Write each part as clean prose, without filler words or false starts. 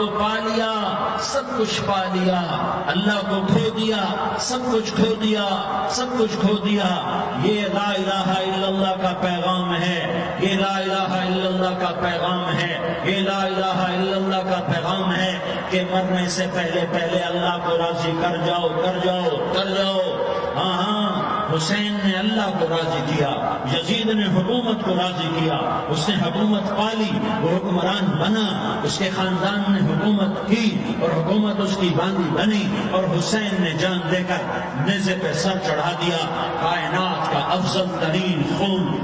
کو پا لیا سب کچھ پا لیا، اللہ کو کھو دیا سب کچھ کھو دیا، سب کچھ کھو دیا۔ یہ لا الہ الا اللہ کا پیغام ہے، یہ لا الہ الا اللہ کا پیغام ہے، یہ لا الہ الا اللہ کا پیغام ہے کہ مرنے سے پہلے پہلے اللہ کو راضی کر جاؤ، کر جاؤ، کر جاؤ۔ ہاں ہاں، حسین نے اللہ کو راضی کیا، یزید نے حکومت کو راضی کیا، اس نے حکومت پالی، وہ حکمران بنا، اس کے خاندان نے حکومت کی اور حکومت اس کی باندھی بنی، اور حسین نے جان دے کر نیزے پہ سر چڑھا دیا۔ کائنات کا افضل ترین خون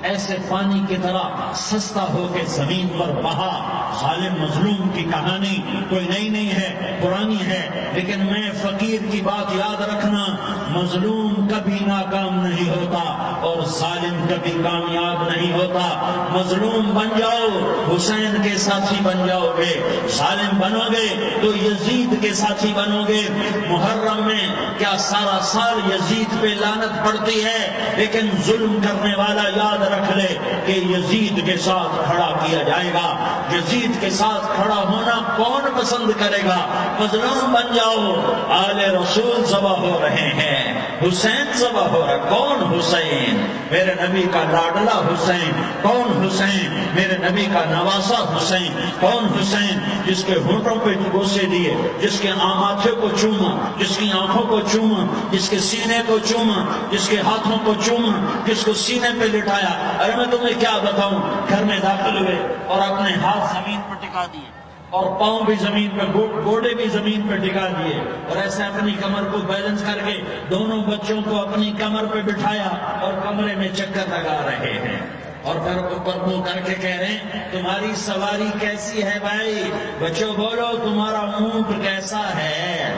ایسے پانی کی طرح سستا ہو کے زمین پر بہا۔ ظالم مظلوم کی کہانی کوئی نئی نہیں ہے، پرانی ہے، لیکن میں فقیر کی بات یاد رکھنا، مظلوم کبھی ناکام نہیں ہوتا اور ظالم کبھی کامیاب نہیں ہوتا۔ مظلوم بن جاؤ حسین کے ساتھی بن جاؤ گے، ظالم بنو گے تو یزید کے ساتھی بنو گے۔ محرم میں کیا سارا سال یزید پہ لعنت پڑتی ہے، لیکن ظلم کرنے والا یاد رکھ لے کہ یزید کے ساتھ کھڑا کیا جائے گا۔ یزید کے ساتھ کھڑا ہونا کون پسند کرے گا؟ مظلوم بن جاؤ۔ آل رسول ذبح ہو رہے ہیں، حسین ذبح ہو رہا۔ کون حسین؟ میرے نبی کا لاڈلا حسین۔ کون حسین؟ میرے نبی کا نواسا حسین۔ کون حسین؟ جس کے ہونٹوں پہ بوسے دیے، جس کے ماتھے کو چوما، جس کی آنکھوں کو چوما، جس کے سینے کو چوما، جس کے ہاتھوں کو چوما، جس کو سینے پہ لٹایا۔ ارے میں تمہیں کیا بتاؤں، گھر میں داخل ہوئے اور اپنے ہاتھ زمین پر ٹکا دیے اور پاؤں بھی زمین پہ، گوڑے بھی زمین پہ ٹکا دیے، اور ایسے اپنی کمر کو بیلنس کر کے دونوں بچوں کو اپنی کمر پہ بٹھایا اور کمرے میں چکر لگا رہے ہیں، اور پھر اوپر منہ کر کے کہہ رہے ہیں تمہاری سواری کیسی ہے بھائی؟ بچوں بولو تمہارا اونٹ کیسا ہے؟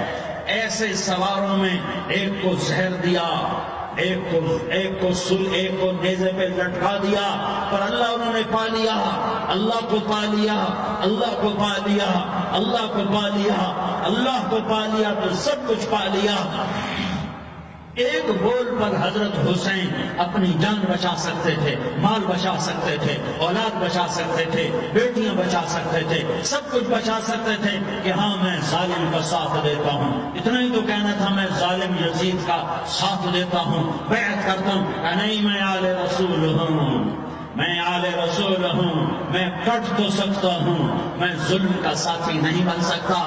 ایسے سواروں میں ایک کو زہر دیا، ایک کو نیزے پہ لٹکا دیا، پر اللہ انہوں نے پا لیا، اللہ کو پا لیا، اللہ کو پا لیا، اللہ کو پا لیا، اللہ کو پا لیا تو سب کچھ پا لیا۔ ایک بول پر حضرت حسین اپنی جان بچا سکتے تھے، مال بچا سکتے تھے، اولاد بچا سکتے تھے، بیٹیاں بچا سکتے تھے، سب کچھ بچا سکتے تھے کہ ہاں میں ظالم کا ساتھ دیتا ہوں۔ اتنا ہی تو کہنا تھا میں ظالم یزید کا ساتھ دیتا ہوں، بیعت کرتا ہوں۔ نہیں، میں آل رسول ہوں، میں آل رسول ہوں، میں کٹ تو سکتا ہوں، میں ظلم کا ساتھی نہیں بن سکتا۔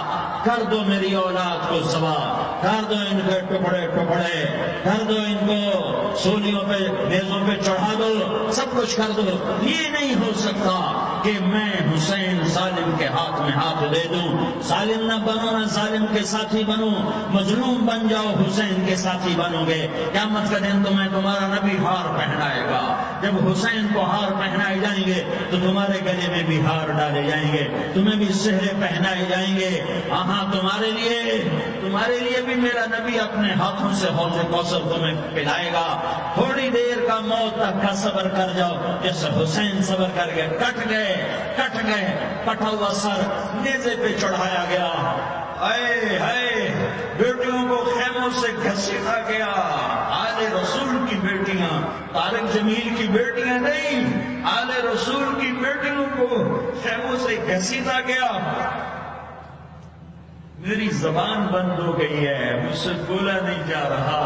کر دو میری اولاد کو ذبح، کر دو ان کے ٹکڑے ٹکڑے، کر دو ان کو سولیوں پہ میزوں پہ چڑھا دو، سب کچھ کر دو۔ یہ نہیں ہو سکتا کہ میں حسین ظالم کے ہاتھ میں ہاتھ دے دوں۔ ظالم نہ بنو، نہ ظالم کے ساتھی بنو، مظلوم بن جاؤ، حسین کے ساتھی بنو گے۔ قیامت کا دن تمہیں تمہارا نبی ہار پہنائے گا۔ جب حسین کو ہار پہنائے جائیں گے تو تمہارے گلے میں بھی ہار ڈالے جائیں گے، تمہیں بھی سہرے پہنائے جائیں گے۔ ہاں تمہارے لیے بھی میرا نبی اپنے ہاتھوں سے حوض کوثر تمہیں پلائے گا۔ تھوڑی دیر کا موت تک کا صبر کر جاؤ، جیسے حسین صبر کر گئے، کٹ گئے، کٹا ہوا سر نیزے پہ چڑھایا گیا۔ اے ہائے، بیٹیوں کو خیموں سے گھسیٹا گیا۔ آل رسول کی بیٹیاں، طارق جمیل کی بیٹیاں نہیں، آل رسول کی بیٹیوں کو خیموں سے گھسیٹا گیا۔ میری زبان بند ہو گئی ہے، مجھ سے بولا نہیں جا رہا۔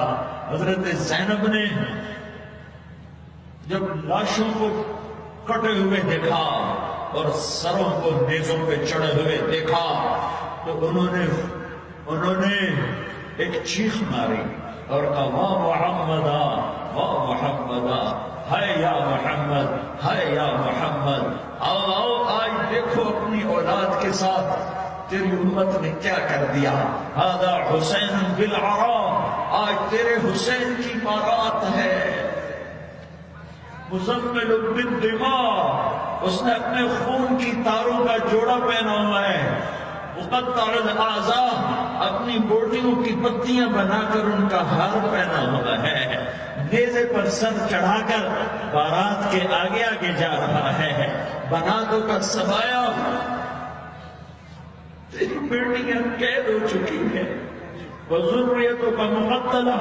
حضرت زینب نے جب لاشوں کو کٹے ہوئے دیکھا اور سروں کو نیزوں پہ چڑھے ہوئے دیکھا تو انہوں نے ایک چیخ ماری اور کہا واہ محمد، واہ محمد، ہے یا محمد، ہے یا محمد۔ آؤ آج دیکھو اپنی اولاد کے ساتھ تیری امت نے کیا کر دیا۔ ہذا حسین بالعراء، آج تیرے حسین کی بارات ہے۔ مزمل بالدماء، اس نے اپنے خون کی تاروں کا جوڑا پہنا ہوا ہے۔ مقطع الاعضاء، اپنی بوٹیوں کی پتیاں بنا کر ان کا ہار پہنا ہوا ہے۔ نیزے پر سر چڑھا کر بارات کے آگے آگے جا رہا ہے۔ بناتوں کا سبایا، تیری بیٹیاں قید ہو چکی ہے، وذریتک مقتلہ،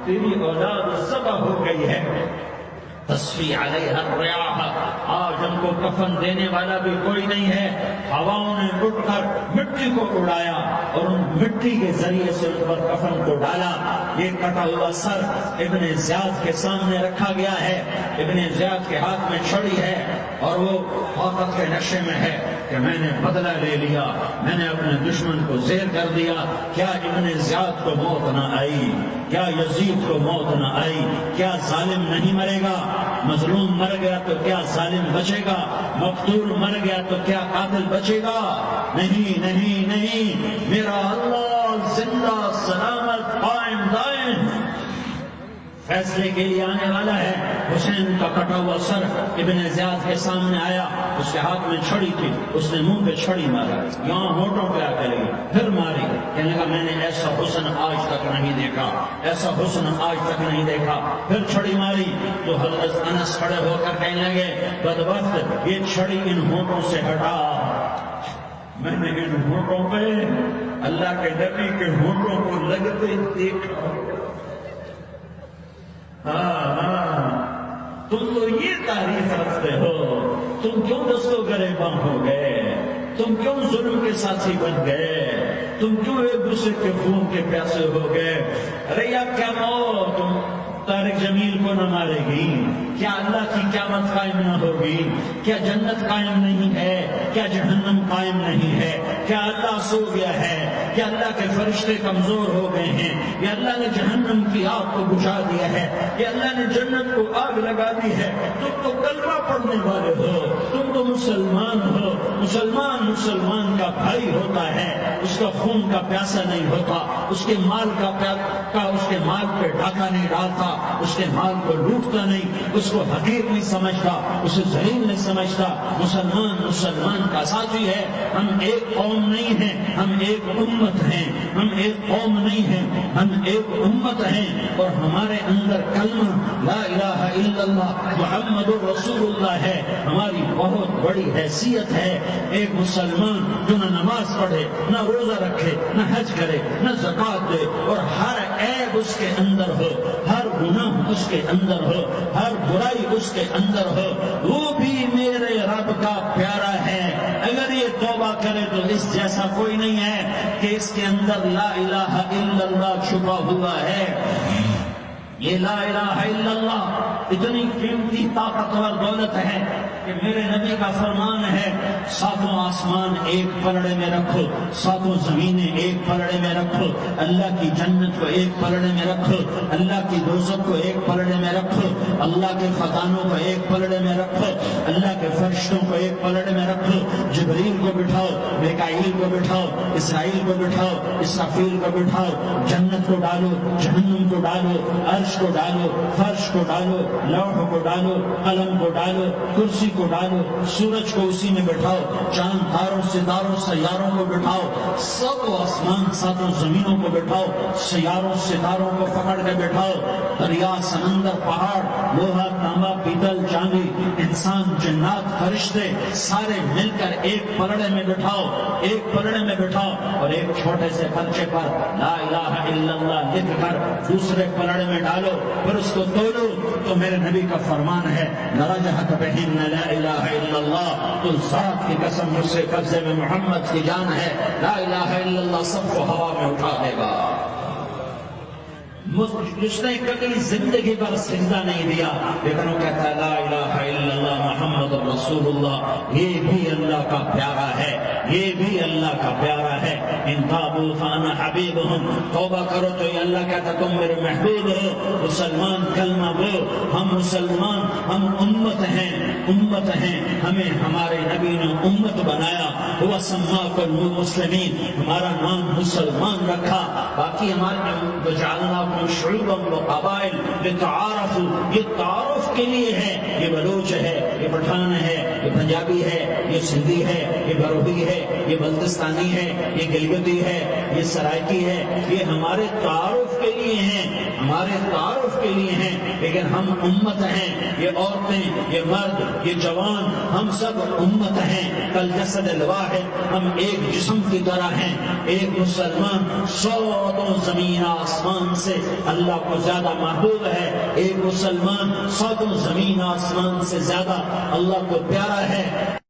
تیری اولاد ذبح ہو گئی ہے۔ تصفی علیہ الریاح، آج ان کو کفن دینے والا بھی کوئی نہیں ہے۔ ہواؤں نے اٹھ کر مٹی کو اڑایا اور ان مٹی کے ذریعے سے ان پر کفن کو ڈالا۔ یہ کٹا ہوا سر ابن زیاد کے سامنے رکھا گیا ہے، ابن زیاد کے ہاتھ میں چھڑی ہے اور وہ طاقت کے نشے میں ہے کہ میں نے بدلہ لے لیا، میں نے اپنے دشمن کو زیر کر دیا۔ کیا ابن زیاد کو موت نہ آئی؟ کیا یزید کو موت نہ آئی؟ کیا ظالم نہیں مرے گا؟ مظلوم مر گیا تو کیا ظالم بچے گا؟ مقتول مر گیا تو کیا قاتل بچے گا؟ نہیں نہیں نہیں، میرا اللہ زندہ سلامت قائم دائم فیصلے کے لیے آنے والا ہے۔ حسین کا کٹا ہوا سر ابن زیاد کے سامنے آیا، اس کے ہاتھ میں چھڑی تھی، اس نے منہ پہ چھڑی مارا، یہاں ہونٹوں پہ آ کے لگی، پھر ماری، کہنے لگا میں نے ایسا حسن آج تک نہیں دیکھا، ایسا حسن آج تک نہیں دیکھا، پھر چھڑی ماری تو حضرت انس کھڑے ہو کر کہنے لگے بدبخت یہ چھڑی ان ہونٹوں سے ہٹا، میں نے ان ہونٹوں پہ اللہ کے نبی کے ہونٹوں کو لگتے دیکھا۔ ہاں تم تو یہ تعریف رکھتے ہو، تم کیوں دستوں گریباں ہو گئے؟ تم کیوں ظلم کے ساتھی بن گئے؟ تم کیوں ایک دوسرے کے خون کے پیاسے ہو گئے؟ ارے یار کیا موت تم طارق جمیل کو نہ مارے گی؟ کیا اللہ کی قیامت قائم نہ ہوگی؟ کیا جنت قائم نہیں ہے؟ کیا جہنم قائم نہیں ہے؟ کیا اللہ سو گیا ہے؟ کیا اللہ کے فرشتے کمزور ہو گئے ہیں؟ یا اللہ نے جہنم کی آگ کو بجھا دیا ہے؟ یا اللہ نے جنت کو آگ لگا دی ہے؟ تم تو کلمہ پڑھنے والے ہو، تم تو مسلمان ہو۔ مسلمان کا بھائی ہوتا ہے، اس کا خون کا پیاسا نہیں ہوتا، اس کے مال اس کے مال پہ ڈاکہ نہیں ڈالتا، اس کے مال کو لوٹتا نہیں، اس کو حقیر نہیں سمجھتا، اسے ذلیل نہیں سمجھتا۔ مسلمان کا ساتھی ہے۔ ہم ایک قوم نہیں ہیں، ہم ایک امت ہیں، ہم ایک قوم نہیں ہیں، ہم ایک امت ہیں، اور ہمارے اندر کلمہ لا الہ الا اللہ محمد رسول اللہ ہے، ہماری بہت بڑی حیثیت ہے۔ ایک مسلمان جو نہ نماز پڑھے، نہ روزہ رکھے، نہ حج کرے، نہ زکوٰۃ دے، اور ہر عیب اس کے اندر ہو، ہر گناہ اس کے اندر ہو، ہر برائی اس کے اندر ہو، وہ بھی میرے رب کا پیارا ہے۔ اگر یہ توبہ کرے تو اس جیسا کوئی نہیں ہے کہ اس کے اندر لا الہ الا اللہ چھپا ہوا ہے۔ یہ لا الہ الا اللہ اتنی قیمتی طاقتور دولت ہے کہ میرے نبی کا فرمان ہے ساتوں آسمان ایک پلڑے میں رکھو، ساتوں زمینیں ایک پلڑے میں رکھو، اللہ کی جنت کو ایک پلڑے میں رکھو، اللہ کی دوزخ کو ایک پلڑے میں رکھو، اللہ کے خزانوں کو ایک پلڑے میں رکھو، اللہ کے فرشتوں کو ایک پلڑے میں رکھو، جبریل کو بٹھاؤ، میکائیل کو بٹھاؤ، اسرائیل کو بٹھاؤ، اسرافیل کو بٹھاؤ، جنت کو ڈالو، جہنم کو ڈالو، عرش کو ڈالو، فرش کو ڈالو، لوح کو ڈالو، قلم کو ڈالو، کرسی کو ڈالو، سورج کو اسی میں بٹھاؤ، چاند تاروں ستاروں سیاروں کو بٹھاؤ، ساتوں آسمان ساتوں زمینوں کو بٹھاؤ، سیاروں ستاروں کو پکڑ کے بٹھاؤ، دریا سمندر پہاڑ لوہا تانبا پیتل چاندی انسان جنات فرشتے سارے مل کر ایک پلڑے میں بٹھاؤ، ایک پلڑے میں بٹھاؤ، اور ایک چھوٹے سے پرچے پر لا الہ الا اللہ لکھ کر دوسرے پلڑے میں ڈالو، پھر اس کو تولو تو میرے نبی کا فرمان ہے لرجحت بہن لا الہ الا اللہ، تو ذات کی قسم مجھ سے قبضے میں محمد کی جان ہے، لا الہ الا اللہ سب کو ہوا میں اٹھا دے گا۔ جس نے کبھی زندگی پر سجدہ نہیں دیا لیکن وہ کہتا ہے لا الہ الا اللہ محمد رسول اللہ، یہ بھی اللہ کا پیارا ہے، یہ بھی اللہ کا پیارا ہے۔ ان تابوا فانا حبیبہم، توبہ کرو تو یہ اللہ کہتا تم میرے محبوب ہو۔ مسلمان کلمہ گو، ہم مسلمان، ہم امت ہیں، امت ہیں، ہمیں ہمارے نبی نے امت بنایا، وہ سماکم المسلمین، ہمارا نام مسلمان رکھا، باقی ہمارے وجعلناکم شعوبا وقبائل لتعارفوا، یہ تعارف کے لیے ہے، یہ بلوچ ہے، یہ پٹھان ہے، یہ پنجابی ہے، یہ سندھی ہے، یہ بروہی ہے، یہ بلتستانی ہے، یہ گلگتی ہے، یہ سرائکی ہے، یہ ہمارے تعارف کے لیے ہیں، ہمارے تعارف کے لیے ہیں، لیکن ہم امت ہیں، یہ عورتیں، یہ مرد، یہ جوان، ہم سب امت ہیں۔ کل جسد الواحد، ہم ایک جسم کی طرح ہیں۔ ایک مسلمان 100 زمین آسمان سے اللہ کو زیادہ محبوب ہے، ایک مسلمان 100 زمین آسمان سے زیادہ اللہ کو پیارا ہے۔